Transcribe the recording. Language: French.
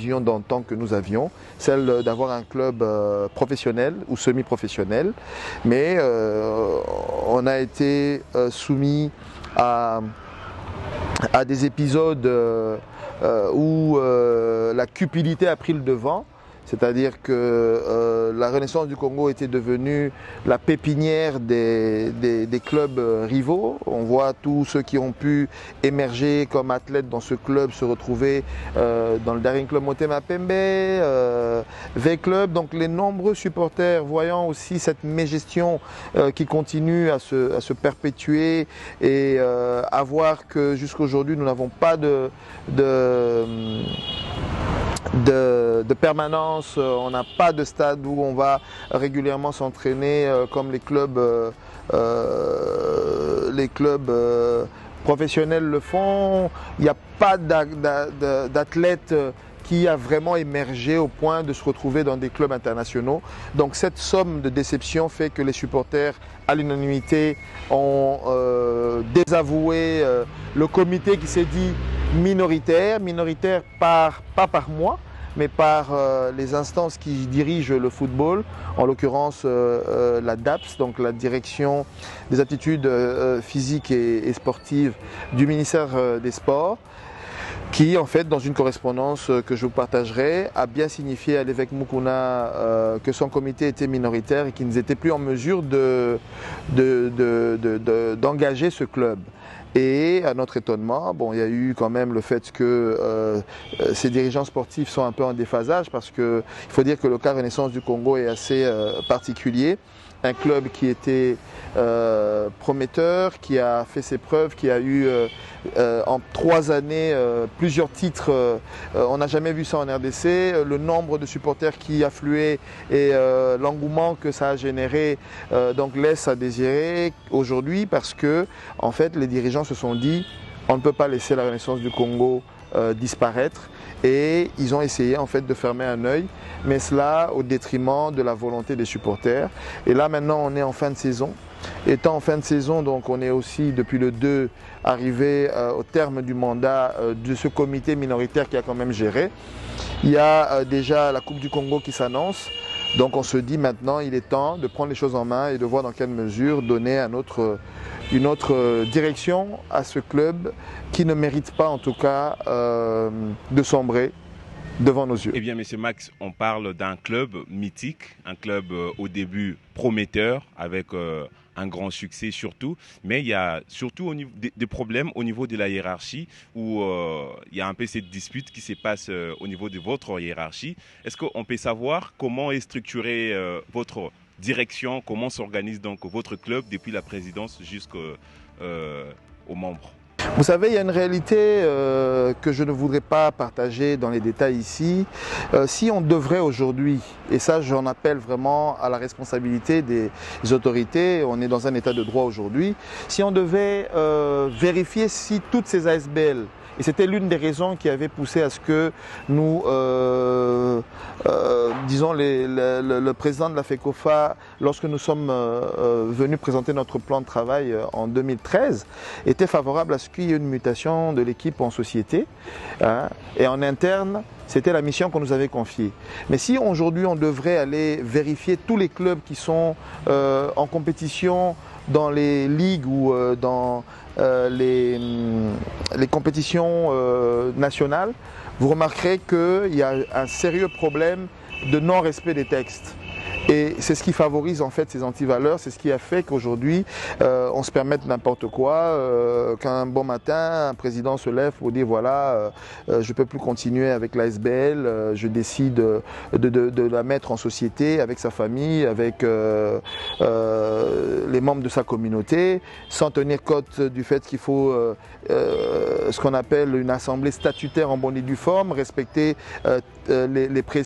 vision d'antan que nous avions, celle d'avoir un club professionnel ou semi-professionnel. Mais on a été soumis à des épisodes où la cupidité a pris le devant. C'est-à-dire que la Renaissance du Congo était devenue la pépinière des clubs rivaux. On voit tous ceux qui ont pu émerger comme athlètes dans ce club se retrouver dans le Daring Club Motema Pembe, V-Club. Donc les nombreux supporters voyant aussi cette mégestion qui continue à se perpétuer et à voir que jusqu'à aujourd'hui nous n'avons pas de permanence, on n'a pas de stade où on va régulièrement s'entraîner comme les clubs professionnels le font. Il n'y a pas d'athlète qui a vraiment émergé au point de se retrouver dans des clubs internationaux. Donc cette somme de déception fait que les supporters, à l'unanimité, ont désavoué le comité qui s'est dit minoritaire pas par moi, mais par les instances qui dirigent le football, en l'occurrence la DAPS, donc la Direction des aptitudes physiques et sportives du ministère des Sports, qui en fait dans une correspondance que je vous partagerai a bien signifié à l'évêque Mukuna que son comité était minoritaire et qu'il n'était plus en mesure d'engager ce club. Et à notre étonnement, bon, il y a eu quand même le fait que ces dirigeants sportifs sont un peu en déphasage parce qu'il faut dire que le cas Renaissance du Congo est assez particulier. Un club qui était prometteur, qui a fait ses preuves, qui a eu en 3 années plusieurs titres. On n'a jamais vu ça en RDC. Le nombre de supporters qui affluaient et l'engouement que ça a généré donc laisse à désirer aujourd'hui parce que en fait les dirigeants se sont dit on ne peut pas laisser la Renaissance du Congo disparaître et ils ont essayé en fait de fermer un œil, mais cela au détriment de la volonté des supporters. Et là maintenant on est en fin de saison. Étant en fin de saison, donc on est aussi depuis le 2 arrivé au terme du mandat de ce comité minoritaire qui a quand même géré. Il y a déjà la Coupe du Congo qui s'annonce. Donc on se dit maintenant il est temps de prendre les choses en main et de voir dans quelle mesure donner une autre direction à ce club qui ne mérite pas en tout cas de sombrer devant nos yeux. Eh bien, Monsieur Max, on parle d'un club mythique, un club au début prometteur avec un grand succès surtout, mais il y a surtout des problèmes au niveau de la hiérarchie où il y a un peu cette dispute qui se passe au niveau de votre hiérarchie. Est-ce qu'on peut savoir comment est structurée votre direction, comment s'organise donc votre club depuis la présidence jusqu'aux membres? Vous savez, il y a une réalité que je ne voudrais pas partager dans les détails ici. Si on devrait aujourd'hui, et ça j'en appelle vraiment à la responsabilité des autorités, on est dans un état de droit aujourd'hui, si on devait vérifier si toutes ces ASBL, et c'était l'une des raisons qui avait poussé à ce que nous, disons, le président de la FECOFA, lorsque nous sommes venus présenter notre plan de travail en 2013, était favorable à ce qu'il y ait une mutation de l'équipe en société. Hein, et en interne, c'était la mission qu'on nous avait confiée. Mais si aujourd'hui on devrait aller vérifier tous les clubs qui sont en compétition dans les ligues ou dans les compétitions nationales, vous remarquerez qu'il y a un sérieux problème de non-respect des textes. Et c'est ce qui favorise en fait ces antivaleurs, c'est ce qui a fait qu'aujourd'hui on se permette n'importe quoi, qu'un bon matin un président se lève pour dire voilà je ne peux plus continuer avec l'ASBL, je décide de la mettre en société avec sa famille, avec les membres de sa communauté, sans tenir compte du fait qu'il faut ce qu'on appelle une assemblée statutaire en bonne et due forme, respecter les présidents